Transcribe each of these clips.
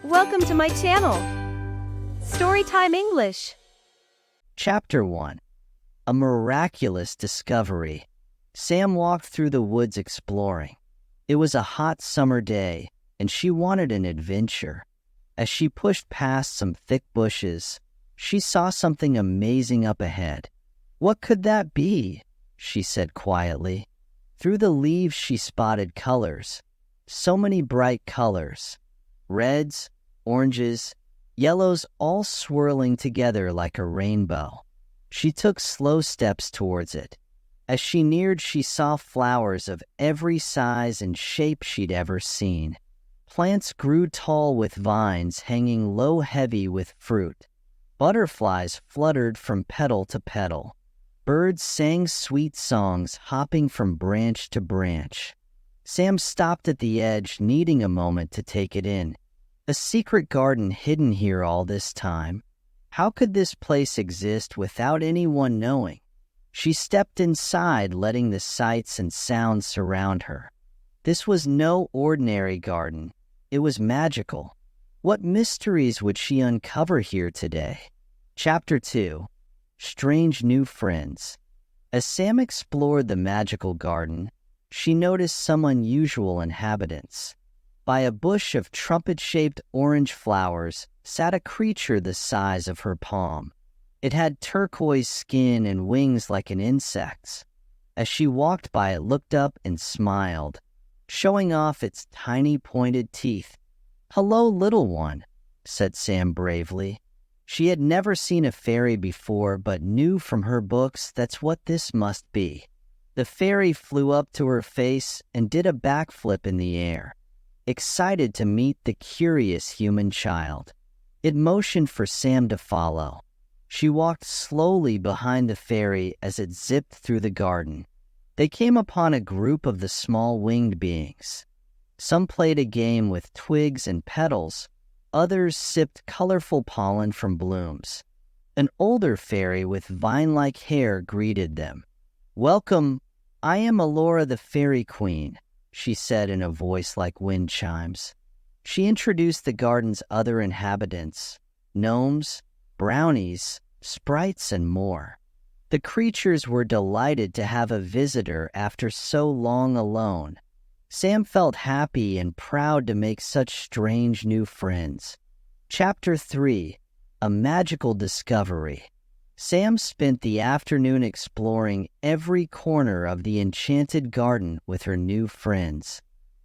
Welcome to my channel, Storytime English. Chapter 1. A Miraculous Discovery. Sam walked through the woods exploring. It was a hot summer day, and she wanted an adventure. As she pushed past some thick bushes, she saw something amazing up ahead. "What could that be?" she said quietly. Through the leaves she spotted colors. So many bright colors. Reds, oranges, yellows, all swirling together like a rainbow. She took slow steps towards it. As she neared, she saw flowers of every size and shape she'd ever seen. Plants grew tall with vines hanging low, heavy with fruit. Butterflies fluttered from petal to petal. Birds sang sweet songs, hopping from branch to branch. Sam stopped at the edge, needing a moment to take it in. A secret garden hidden here all this time. How could this place exist without anyone knowing? She stepped inside, letting the sights and sounds surround her. This was no ordinary garden. It was magical. What mysteries would she uncover here today? Chapter 2. Strange New Friends. As Sam explored the magical garden, she noticed some unusual inhabitants. By a bush of trumpet-shaped orange flowers sat a creature the size of her palm. It had turquoise skin and wings like an insect's. As she walked by, it looked up and smiled, showing off its tiny pointed teeth. "Hello, little one," said Sam bravely. She had never seen a fairy before, but knew from her books that's what this must be. The fairy flew up to her face and did a backflip in the air, excited to meet the curious human child. It motioned for Sam to follow. She walked slowly behind the fairy as it zipped through the garden. They came upon a group of the small winged beings. Some played a game with twigs and petals. Others sipped colorful pollen from blooms. An older fairy with vine-like hair greeted them. "Welcome, I am Elora the Fairy Queen," she said in a voice like wind chimes. She introduced the garden's other inhabitants, gnomes, brownies, sprites, and more. The creatures were delighted to have a visitor after so long alone. Sam felt happy and proud to make such strange new friends. Chapter 3. A Magical Discovery. Sam spent the afternoon exploring every corner of the enchanted garden with her new friends.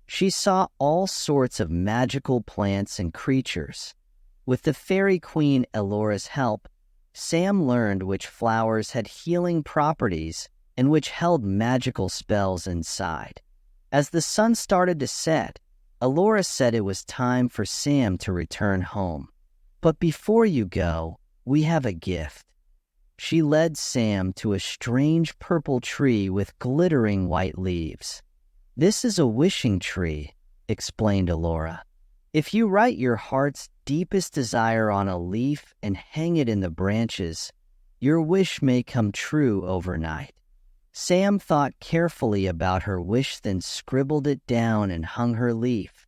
She saw all sorts of magical plants and creatures. With the Fairy Queen Elora's help, Sam learned which flowers had healing properties and which held magical spells inside. As the sun started to set, Elora said it was time for Sam to return home. "But before you go, we have a gift." She led Sam to a strange purple tree with glittering white leaves. "This is a wishing tree," explained Elora. "If you write your heart's deepest desire on a leaf and hang it in the branches, your wish may come true overnight." Sam thought carefully about her wish, then scribbled it down and hung her leaf.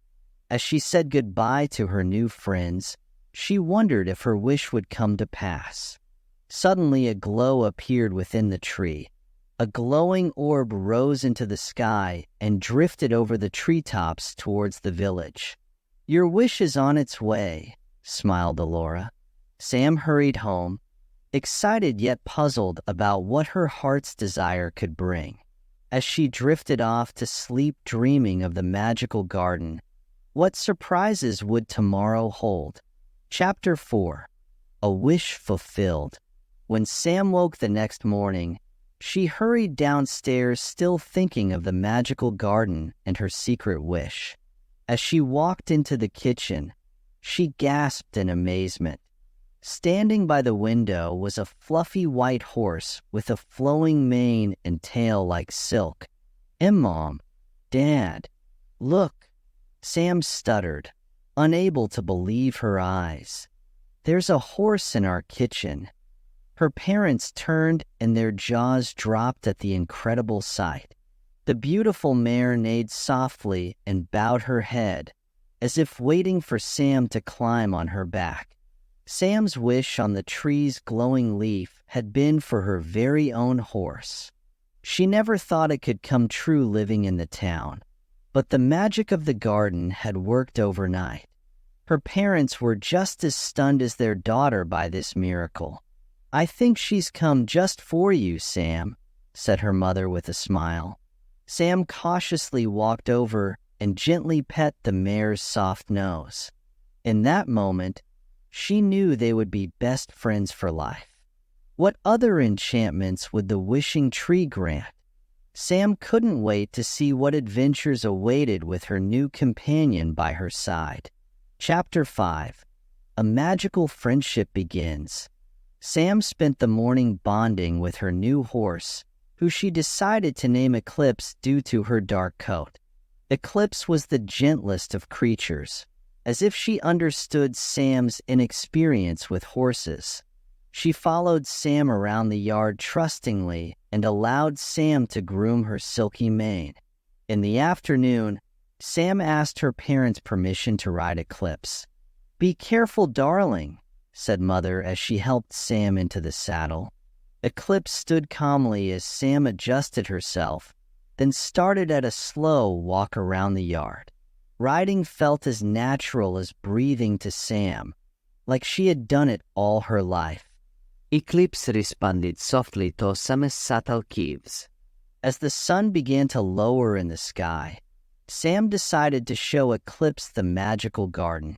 As she said goodbye to her new friends, she wondered if her wish would come to pass. Suddenly a glow appeared within the tree. A glowing orb rose into the sky and drifted over the treetops towards the village. "Your wish is on its way," smiled Elora. Sam hurried home, excited yet puzzled about what her heart's desire could bring. As she drifted off to sleep dreaming of the magical garden, what surprises would tomorrow hold? Chapter 4. A Wish Fulfilled. When Sam woke the next morning, she hurried downstairs, still thinking of the magical garden and her secret wish. As she walked into the kitchen, she gasped in amazement. Standing by the window was a fluffy white horse with a flowing mane and tail like silk. "Mom, Dad, look," Sam stuttered, unable to believe her eyes. "There's a horse in our kitchen." Her parents turned and their jaws dropped at the incredible sight. The beautiful mare neighed softly and bowed her head, as if waiting for Sam to climb on her back. Sam's wish on the tree's glowing leaf had been for her very own horse. She never thought it could come true living in the town, but the magic of the garden had worked overnight. Her parents were just as stunned as their daughter by this miracle. "I think she's come just for you, Sam," said her mother with a smile. Sam cautiously walked over and gently pet the mare's soft nose. In that moment, she knew they would be best friends for life. What other enchantments would the wishing tree grant? Sam couldn't wait to see what adventures awaited with her new companion by her side. Chapter 5. A magical friendship begins. Sam spent the morning bonding with her new horse, who she decided to name Eclipse due to her dark coat. Eclipse was the gentlest of creatures, as if she understood Sam's inexperience with horses. She followed Sam around the yard trustingly and allowed Sam to groom her silky mane. In the afternoon, Sam asked her parents' permission to ride Eclipse. "Be careful, darling," said Mother as she helped Sam into the saddle. Eclipse stood calmly as Sam adjusted herself, then started at a slow walk around the yard. Riding felt as natural as breathing to Sam, like she had done it all her life. Eclipse responded softly to Sam's subtle cues. As the sun began to lower in the sky, Sam decided to show Eclipse the magical garden.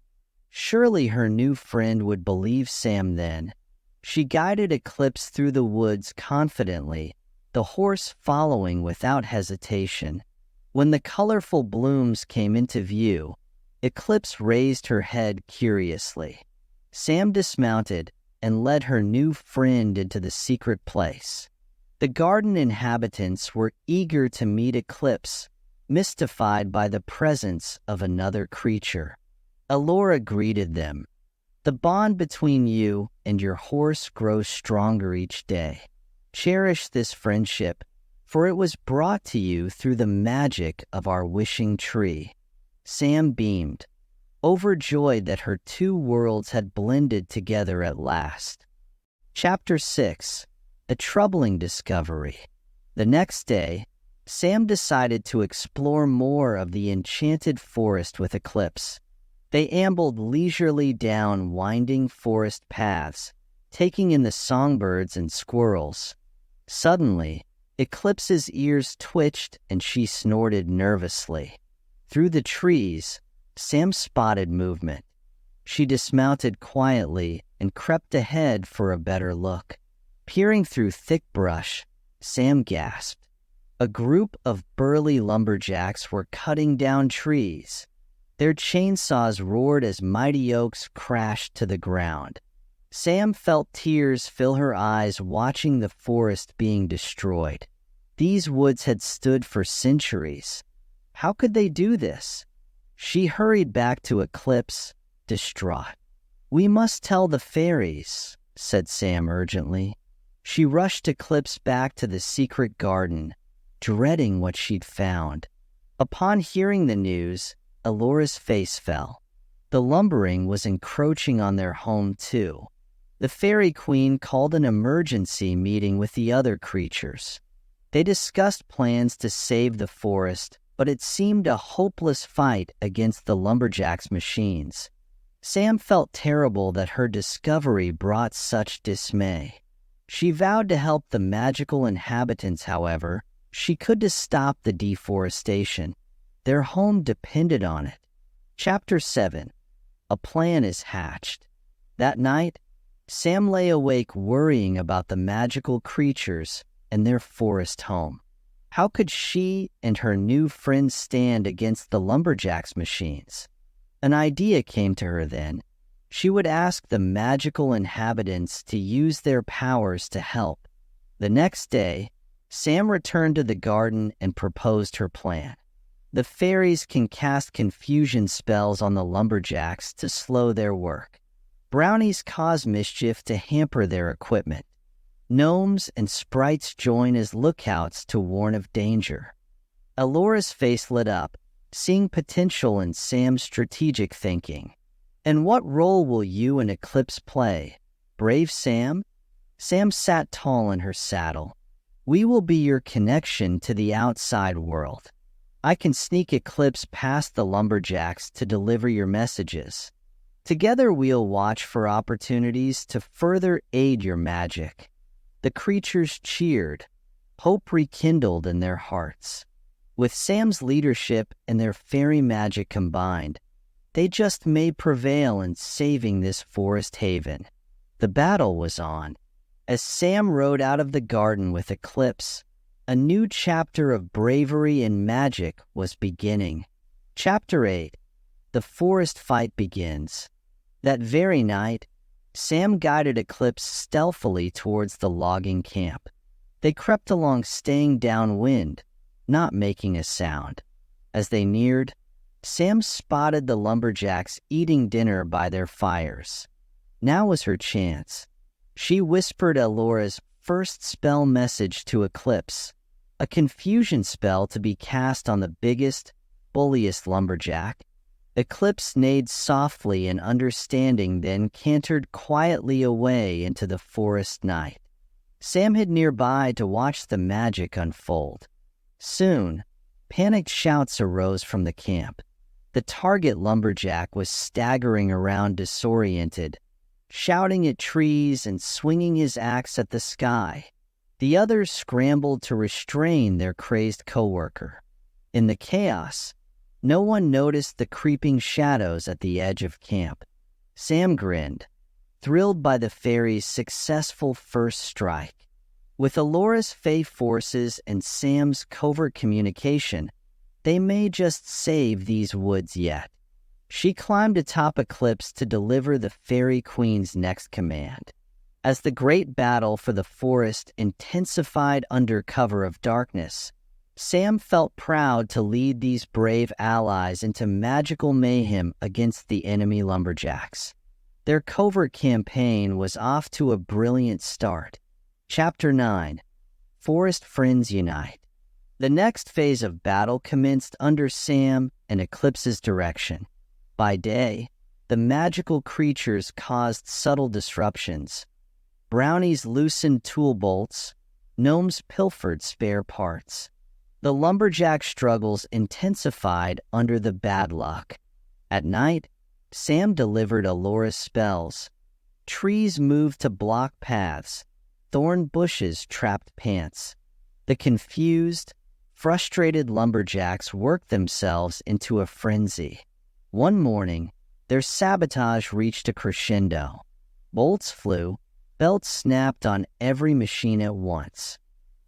Surely her new friend would believe Sam then. She guided Eclipse through the woods confidently, the horse following without hesitation. When the colorful blooms came into view, Eclipse raised her head curiously. Sam dismounted and led her new friend into the secret place. The garden inhabitants were eager to meet Eclipse, mystified by the presence of another creature. Elora greeted them. "The bond between you and your horse grows stronger each day. Cherish this friendship, for it was brought to you through the magic of our wishing tree." Sam beamed, overjoyed that her two worlds had blended together at last. Chapter 6. A troubling discovery. The next day, Sam decided to explore more of the enchanted forest with Eclipse. They ambled leisurely down winding forest paths, taking in the songbirds and squirrels. Suddenly, Eclipse's ears twitched and she snorted nervously. Through the trees, Sam spotted movement. She dismounted quietly and crept ahead for a better look. Peering through thick brush, Sam gasped. A group of burly lumberjacks were cutting down trees. Their chainsaws roared as mighty oaks crashed to the ground. Sam felt tears fill her eyes watching the forest being destroyed. These woods had stood for centuries. How could they do this? She hurried back to Eclipse, distraught. "We must tell the fairies," said Sam urgently. She rushed Eclipse back to the secret garden, dreading what she'd found. Upon hearing the news, Elora's face fell. The lumbering was encroaching on their home too. The Fairy Queen called an emergency meeting with the other creatures. They discussed plans to save the forest, but it seemed a hopeless fight against the lumberjacks' machines. Sam felt terrible that her discovery brought such dismay. She vowed to help the magical inhabitants, however. She could to stop the deforestation. Their home depended on it. Chapter 7. A plan is hatched. That night, Sam lay awake worrying about the magical creatures and their forest home. How could she and her new friend stand against the lumberjacks' machines? An idea came to her then. She would ask the magical inhabitants to use their powers to help. The next day, Sam returned to the garden and proposed her plan. The fairies can cast confusion spells on the lumberjacks to slow their work. Brownies cause mischief to hamper their equipment. Gnomes and sprites join as lookouts to warn of danger. Elora's face lit up, seeing potential in Sam's strategic thinking. And what role will you and Eclipse play? Brave Sam? Sam sat tall in her saddle. We will be your connection to the outside world. I can sneak Eclipse past the lumberjacks to deliver your messages. Together we'll watch for opportunities to further aid your magic. The creatures cheered, hope rekindled in their hearts. With Sam's leadership and their fairy magic combined, they just may prevail in saving this forest haven. The battle was on. As Sam rode out of the garden with Eclipse, a new chapter of bravery and magic was beginning. Chapter 8. The Forest Fight Begins. That very night, Sam guided Eclipse stealthily towards the logging camp. They crept along, staying downwind, not making a sound. As they neared, Sam spotted the lumberjacks eating dinner by their fires. Now was her chance. She whispered Elora's first spell message to Eclipse, a confusion spell to be cast on the biggest, bulliest lumberjack. Eclipse neighed softly in understanding, then cantered quietly away into the forest night. Sam hid nearby to watch the magic unfold. Soon, panicked shouts arose from the camp. The target lumberjack was staggering around disoriented, shouting at trees and swinging his axe at the sky. The others scrambled to restrain their crazed coworker. In the chaos, no one noticed the creeping shadows at the edge of camp. Sam grinned, thrilled by the fairy's successful first strike. With Elora's Fey forces and Sam's covert communication, they may just save these woods yet. She climbed atop Eclipse to deliver the Fairy Queen's next command. As the great battle for the forest intensified under cover of darkness, Sam felt proud to lead these brave allies into magical mayhem against the enemy lumberjacks. Their covert campaign was off to a brilliant start. Chapter 9. Forest Friends Unite. The next phase of battle commenced under Sam and Eclipse's direction. By day, the magical creatures caused subtle disruptions. Brownies loosened tool bolts, gnomes pilfered spare parts. The lumberjack struggles intensified under the bad luck. At night, Sam delivered Elora's spells. Trees moved to block paths. Thorn bushes trapped pants. The confused, frustrated lumberjacks worked themselves into a frenzy. One morning, their sabotage reached a crescendo. Bolts flew, belts snapped on every machine at once.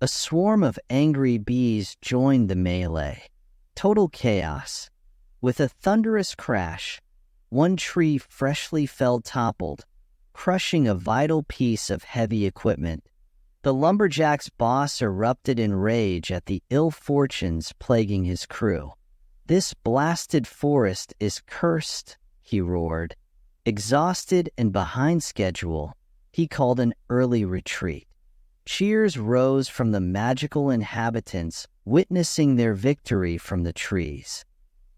A swarm of angry bees joined the melee. Total chaos. With a thunderous crash, one tree freshly fell toppled, crushing a vital piece of heavy equipment. The lumberjack's boss erupted in rage at the ill fortunes plaguing his crew. "This blasted forest is cursed," he roared. Exhausted and behind schedule, he called an early retreat. Cheers rose from the magical inhabitants witnessing their victory from the trees.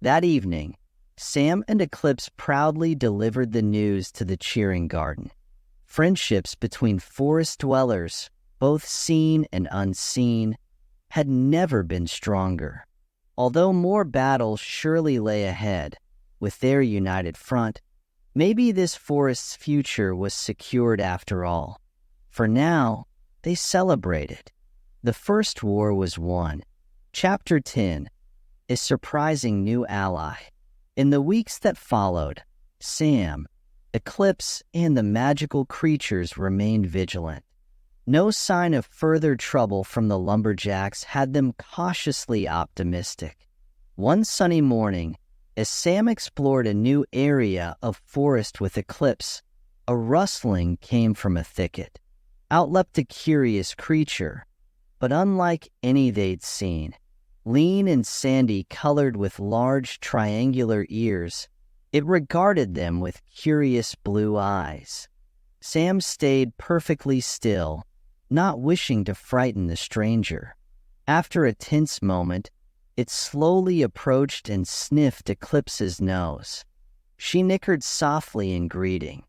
That evening, Sam and Eclipse proudly delivered the news to the cheering garden. Friendships between forest dwellers, both seen and unseen, had never been stronger. Although more battles surely lay ahead, with their united front, maybe this forest's future was secured after all. For now, they celebrated. The first war was won. Chapter 10. A surprising new ally. In the weeks that followed, Sam, Eclipse, and the magical creatures remained vigilant. No sign of further trouble from the lumberjacks had them cautiously optimistic. One sunny morning, as Sam explored a new area of forest with Eclipse, a rustling came from a thicket. Out leapt a curious creature, but unlike any they'd seen. Lean and sandy, colored with large triangular ears, it regarded them with curious blue eyes. Sam stayed perfectly still, not wishing to frighten the stranger. After a tense moment, It slowly approached and sniffed Eclipse's nose. She nickered softly in greeting.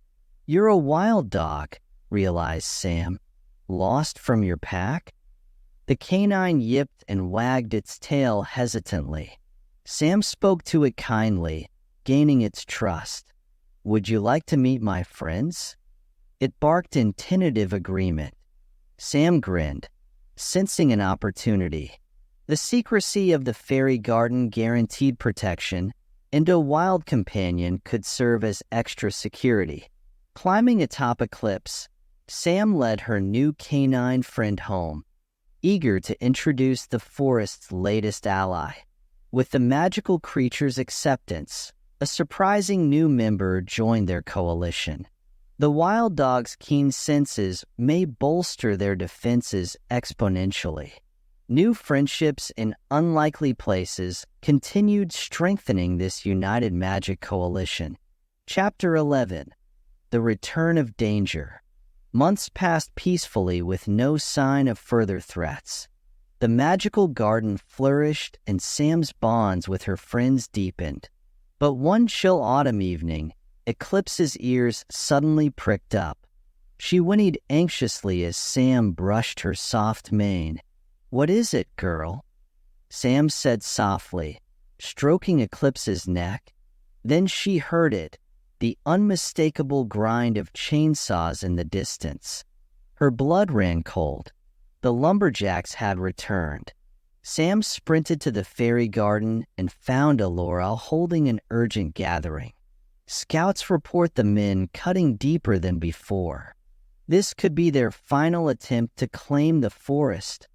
"You're a wild dog," realized Sam. "Lost from your pack?" The canine yipped and wagged its tail hesitantly. Sam spoke to it kindly, gaining its trust. "Would you like to meet my friends?" It barked in tentative agreement. Sam grinned, sensing an opportunity. The secrecy of the fairy garden guaranteed protection, and a wild companion could serve as extra security. Climbing atop Eclipse, Sam led her new canine friend home, eager to introduce the forest's latest ally. With the magical creature's acceptance, a surprising new member joined their coalition. The wild dog's keen senses may bolster their defenses exponentially. New friendships in unlikely places continued strengthening this united magic coalition. Chapter 11. The Return of Danger. Months passed peacefully with no sign of further threats. The magical garden flourished and Sam's bonds with her friends deepened. But one chill autumn evening, Eclipse's ears suddenly pricked up. She whinnied anxiously as Sam brushed her soft mane. "What is it, girl?" Sam said softly, stroking Eclipse's neck. Then she heard it, the unmistakable grind of chainsaws in the distance. Her blood ran cold. The lumberjacks had returned. Sam sprinted to the fairy garden and found Elora holding an urgent gathering. Scouts report the men cutting deeper than before. "This could be their final attempt to claim the forest,"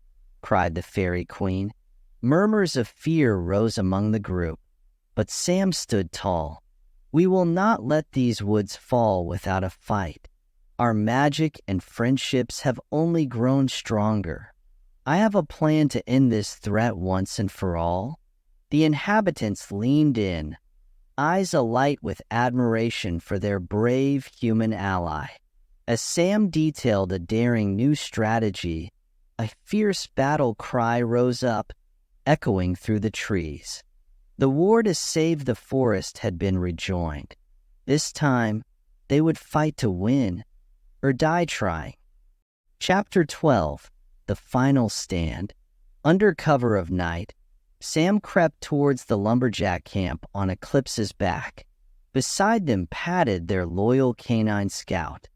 cried the fairy queen. Murmurs of fear rose among the group, but Sam stood tall. "We will not let these woods fall without a fight. Our magic and friendships have only grown stronger. I have a plan to end this threat once and for all." The inhabitants leaned in, eyes alight with admiration for their brave human ally. As Sam detailed a daring new strategy, a fierce battle cry rose up, echoing through the trees. The war to save the forest had been rejoined. This time, they would fight to win, or die trying. Chapter 12. The Final Stand. Under cover of night, Sam crept towards the lumberjack camp on Eclipse's back. Beside them padded their loyal canine scout.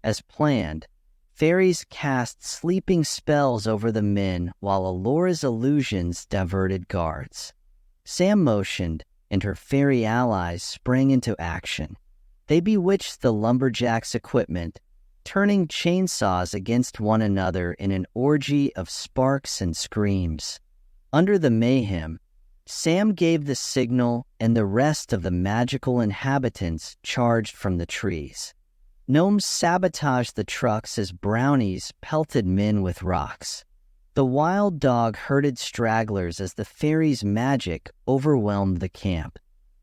As planned, fairies cast sleeping spells over the men while Elora's illusions diverted guards. Sam motioned, and her fairy allies sprang into action. They bewitched the lumberjacks' equipment, turning chainsaws against one another in an orgy of sparks and screams. Under the mayhem, Sam gave the signal, and the rest of the magical inhabitants charged from the trees. Gnomes sabotaged the trucks as brownies pelted men with rocks. The wild dog herded stragglers as the fairies' magic overwhelmed the camp.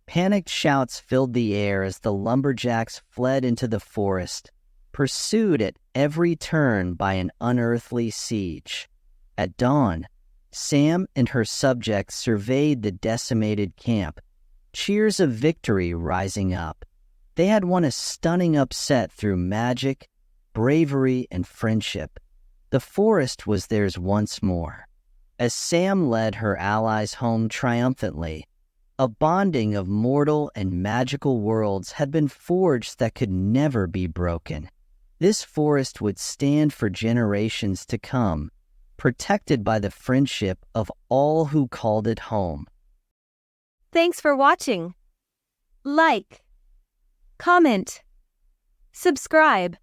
Panicked shouts filled the air as the lumberjacks fled into the forest, pursued at every turn by an unearthly siege. At dawn, Sam and her subjects surveyed the decimated camp, cheers of victory rising up. They had won a stunning upset through magic, bravery, and friendship. The forest was theirs once more. As Sam led her allies home triumphantly, a bonding of mortal and magical worlds had been forged that could never be broken. This forest would stand for generations to come, protected by the friendship of all who called it home. Thanks for watching. Like, comment, subscribe.